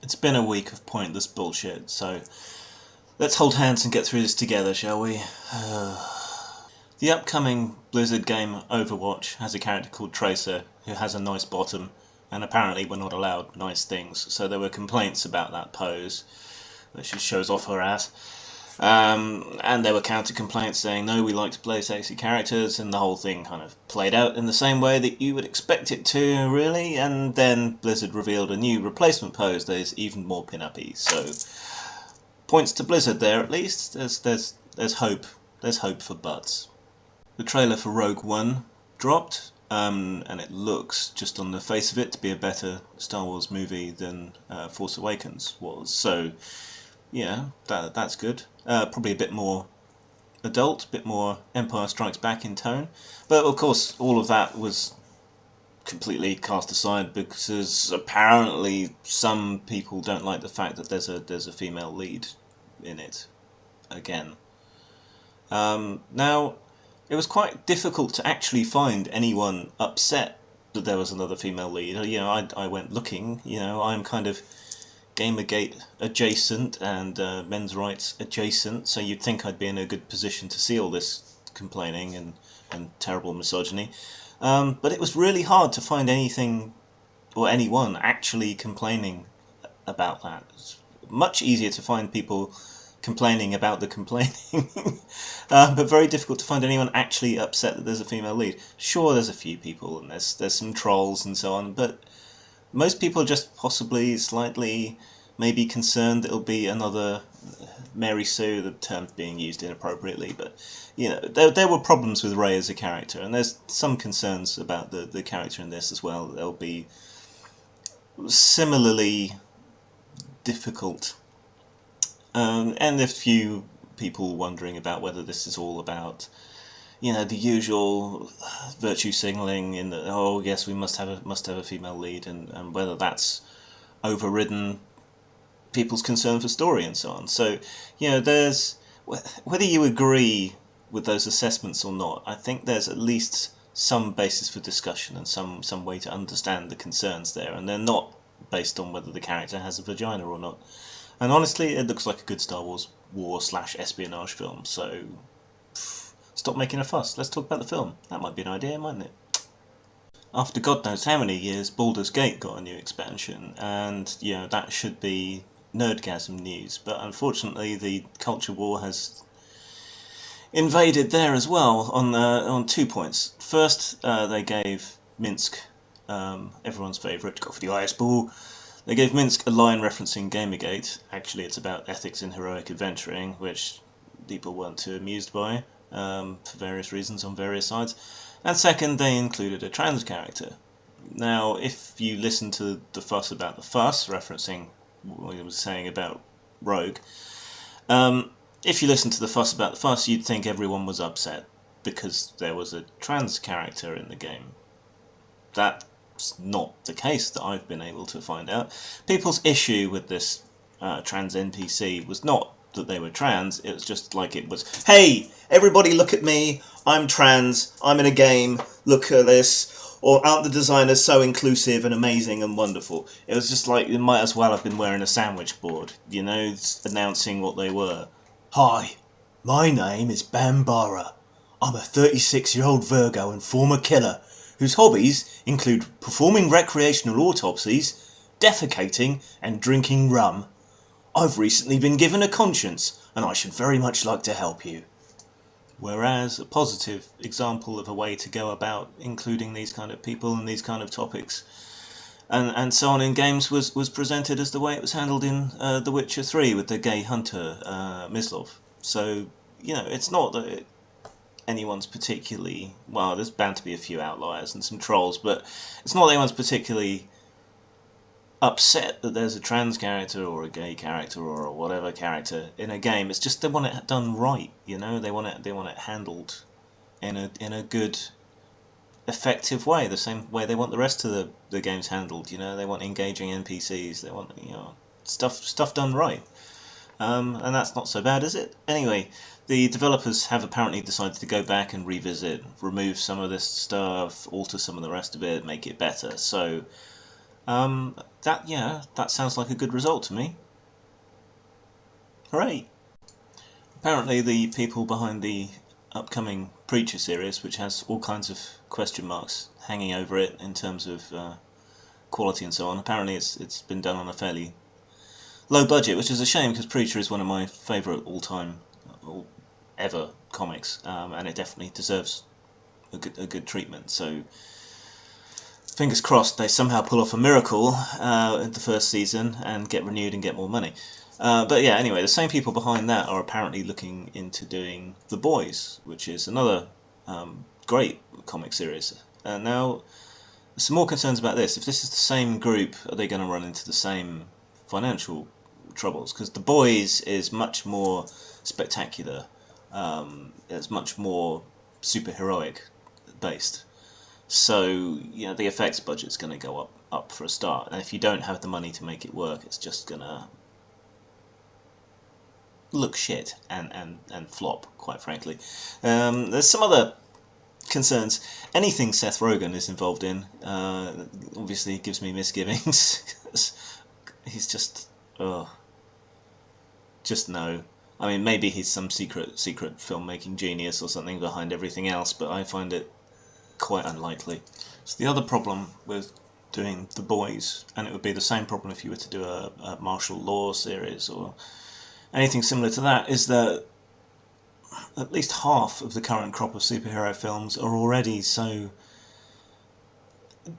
It's been a week of pointless bullshit, so let's hold hands and get through this together, shall we? The upcoming Blizzard game Overwatch has a character called Tracer who has a nice bottom, and apparently we're not allowed nice things, so there were complaints about that pose, that she shows off her ass. And there were counter complaints saying, no, we like to play sexy characters, and the whole thing kind of played out in the same way that you would expect it to, really. And then Blizzard revealed a new replacement pose that is even more pin-uppy. So, points to Blizzard there at least. There's hope. There's hope for butts. The trailer for Rogue One dropped, and it looks, just on the face of it, to be a better Star Wars movie than Force Awakens was. So, yeah, that's good. Probably a bit more adult, a bit more Empire Strikes Back in tone. But of course, all of that was completely cast aside because apparently some people don't like the fact that there's a female lead in it again. Now, it was quite difficult to actually find anyone upset that there was another female lead. You know, I went looking. You know, I'm kind of Gamergate adjacent and men's rights adjacent, so you'd think I'd be in a good position to see all this complaining and terrible misogyny. But it was really hard to find anything or anyone actually complaining about that. It's much easier to find people complaining about the complaining, but very difficult to find anyone actually upset that there's a female lead. Sure, there's a few people and there's some trolls and so on, but most people are just possibly slightly maybe concerned that it'll be another Mary Sue, the term's being used inappropriately, but you know, there were problems with Rey as a character, and there's some concerns about the character in this as well. They'll be similarly difficult. And a few people wondering about whether this is all about, you know, the usual virtue signaling in that, oh yes, we must have a female lead, and whether that's overridden people's concern for story and so on. So, you know, there's, whether you agree with those assessments or not, I think there's at least some basis for discussion and some way to understand the concerns there, and they're not based on whether the character has a vagina or not. And honestly, it looks like a good Star Wars war/espionage film, so stop making a fuss. Let's talk about the film. That might be an idea, mightn't it? After God knows how many years, Baldur's Gate got a new expansion, and you know, that should be nerdgasm news. But unfortunately, the culture war has invaded there as well on 2 points. First, they gave Minsk, everyone's favourite, go for the IS ball. They gave Minsk a line referencing Gamergate. Actually, it's about ethics in heroic adventuring, which people weren't too amused by, for various reasons on various sides. And second, they included a trans character. Now, if you listen to the fuss about the fuss, referencing what I was saying about Rogue, if you listen to the fuss about the fuss, you'd think everyone was upset because there was a trans character in the game. That's not the case that I've been able to find out. People's issue with this trans NPC was not that they were trans, it was just like it was, hey, everybody look at me, I'm trans, I'm in a game, look at this, or aren't the designers so inclusive and amazing and wonderful? It was just like, it might as well have been wearing a sandwich board, you know, announcing what they were. Hi, my name is Bambara. I'm a 36-year-old Virgo and former killer, whose hobbies include performing recreational autopsies, defecating, and drinking rum. I've recently been given a conscience, and I should very much like to help you. Whereas a positive example of a way to go about including these kind of people and these kind of topics and so on in games was presented as the way it was handled in The Witcher 3 with the gay hunter, Mislov. So, you know, it's not that anyone's particularly, well, there's bound to be a few outliers and some trolls, but it's not that anyone's particularly upset that there's a trans character or a gay character or a whatever character in a game. It's just they want it done right, you know. They want it handled in a good, effective way, the same way they want the rest of the games handled. You know, they want engaging NPCs. They want, you know, stuff done right. And that's not so bad, is it? Anyway, the developers have apparently decided to go back and revisit, remove some of this stuff, alter some of the rest of it, make it better. So That sounds like a good result to me. Hooray! Apparently the people behind the upcoming Preacher series, which has all kinds of question marks hanging over it in terms of quality and so on, apparently it's been done on a fairly low budget, which is a shame because Preacher is one of my favourite all-time, ever comics, and it definitely deserves a good treatment. So fingers crossed they somehow pull off a miracle in the first season and get renewed and get more money. But yeah, anyway, the same people behind that are apparently looking into doing The Boys, which is another great comic series. Now, some more concerns about this. If this is the same group, are they going to run into the same financial troubles? Because The Boys is much more spectacular. It's much more superheroic based. So, the effects budget's going to go up for a start. And if you don't have the money to make it work, it's just going to look shit and flop, quite frankly. There's some other concerns. Anything Seth Rogen is involved in obviously gives me misgivings. He's just no. I mean, maybe he's some secret filmmaking genius or something behind everything else, but I find it quite unlikely. So the other problem with doing The Boys, and it would be the same problem if you were to do a martial law series or anything similar to that, is that at least half of the current crop of superhero films are already so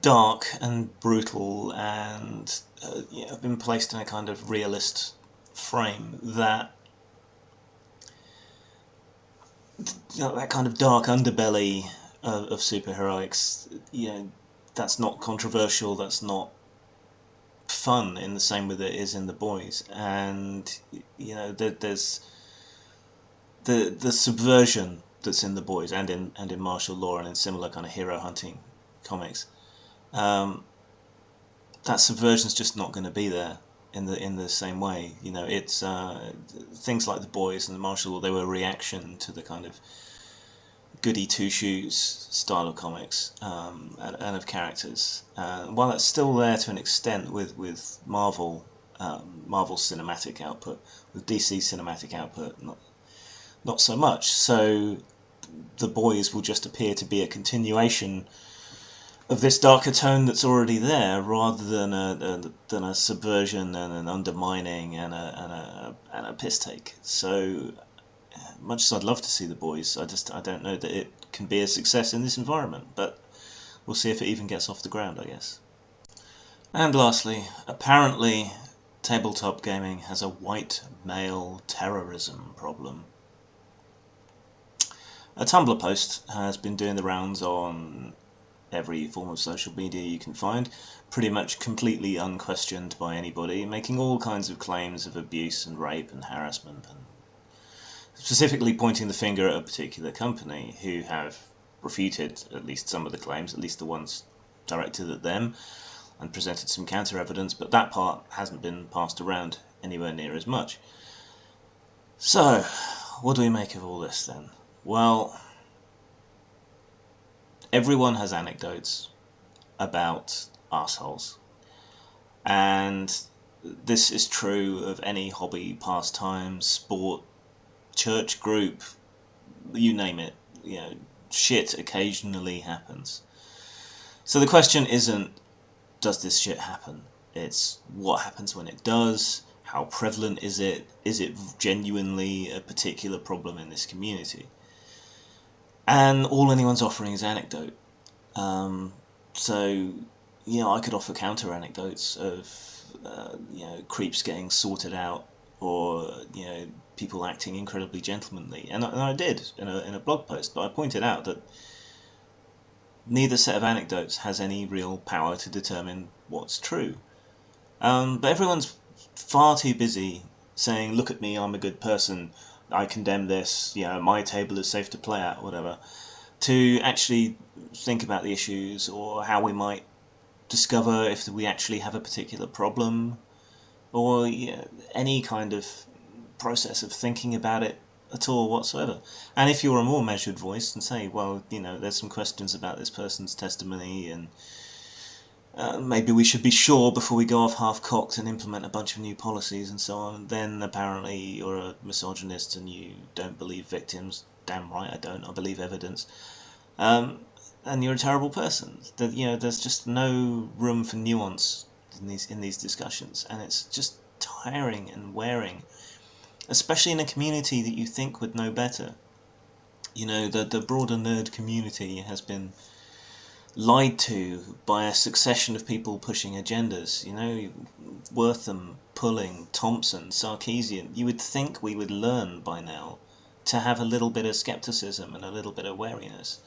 dark and brutal and have been placed in a kind of realist frame that that kind of dark underbelly of superheroics, that's not controversial, that's not fun in the same way that it is in The Boys. And there's the subversion that's in The Boys and in martial law and in similar kind of hero hunting comics. That subversion's just not going to be there in the same way. It's things like The Boys and the martial law, they were a reaction to the kind of goody two-shoes style of comics and of characters. While that's still there to an extent with Marvel's cinematic output, with DC cinematic output, not so much. So The Boys will just appear to be a continuation of this darker tone that's already there, rather than a subversion and an undermining and a piss take. So, much as I'd love to see The Boys, I don't know that it can be a success in this environment. But we'll see if it even gets off the ground, I guess. And lastly, apparently, tabletop gaming has a white male terrorism problem. A Tumblr post has been doing the rounds on every form of social media you can find, pretty much completely unquestioned by anybody, making all kinds of claims of abuse and rape and harassment, and specifically pointing the finger at a particular company who have refuted at least some of the claims, at least the ones directed at them, and presented some counter evidence, but that part hasn't been passed around anywhere near as much. So, what do we make of all this then? Well, everyone has anecdotes about arseholes, and this is true of any hobby, pastime, sport, church group, you name it. Shit occasionally happens. So the question isn't, does this shit happen? It's, what happens when it does? How prevalent is it? Is it genuinely a particular problem in this community? And all anyone's offering is anecdote. So, I could offer counter anecdotes of, creeps getting sorted out, or, people acting incredibly gentlemanly. And I did in a blog post, but I pointed out that neither set of anecdotes has any real power to determine what's true. But everyone's far too busy saying, look at me, I'm a good person, I condemn this, my table is safe to play at, whatever, to actually think about the issues or how we might discover if we actually have a particular problem, or any kind of process of thinking about it at all whatsoever. And if you're a more measured voice and say, well, there's some questions about this person's testimony, and maybe we should be sure before we go off half-cocked and implement a bunch of new policies and so on. Then apparently you're a misogynist and you don't believe victims. Damn right I don't. I believe evidence. And you're a terrible person. That there's just no room for nuance in these discussions, and it's just tiring and wearing, especially in a community that you think would know better. The broader nerd community has been lied to by a succession of people pushing agendas. Wortham, Pulling, Thompson, Sarkeesian. You would think we would learn by now to have a little bit of skepticism and a little bit of wariness.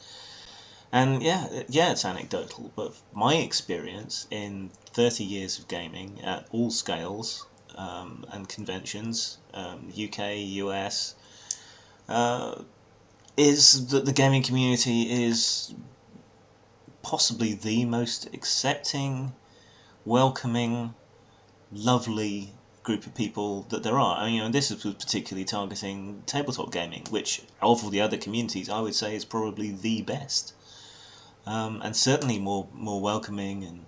And yeah, it's anecdotal, but my experience in 30 years of gaming at all scales and conventions, UK, US, is that the gaming community is possibly the most accepting, welcoming, lovely group of people that there are. And this was particularly targeting tabletop gaming, which of all the other communities I would say is probably the best. And certainly more welcoming and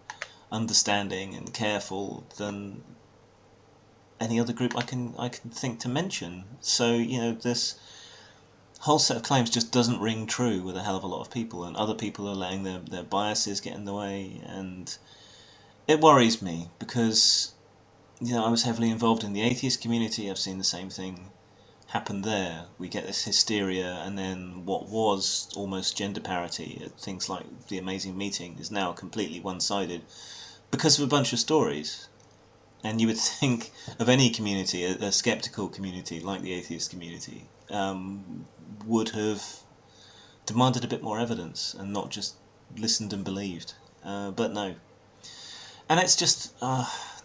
understanding and careful than any other group I can think to mention. So this whole set of claims just doesn't ring true with a hell of a lot of people, and other people are letting their biases get in the way, and it worries me because I was heavily involved in the atheist community. I've seen the same thing happen there. We get this hysteria, and then what was almost gender parity at things like The Amazing Meeting is now completely one-sided because of a bunch of stories. And you would think of any community, a skeptical community like the atheist community, would have demanded a bit more evidence and not just listened and believed. But no. And it's just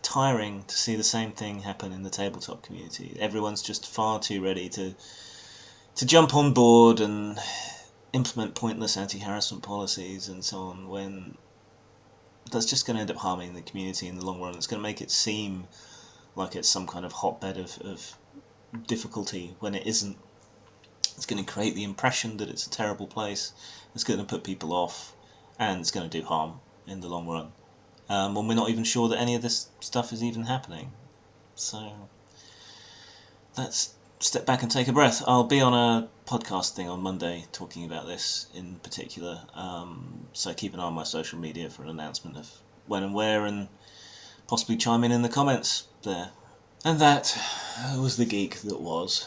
tiring to see the same thing happen in the tabletop community. Everyone's just far too ready to jump on board and implement pointless anti-harassment policies and so on, when that's just going to end up harming the community in the long run. It's going to make it seem like it's some kind of hotbed of difficulty when it isn't. It's going to create the impression that it's a terrible place. It's going to put people off, and it's going to do harm in the long run. When we're not even sure that any of this stuff is even happening. So let's step back and take a breath. I'll be on a podcast thing on Monday talking about this in particular. So keep an eye on my social media for an announcement of when and where, and possibly chime in the comments there. And that was the geek that was.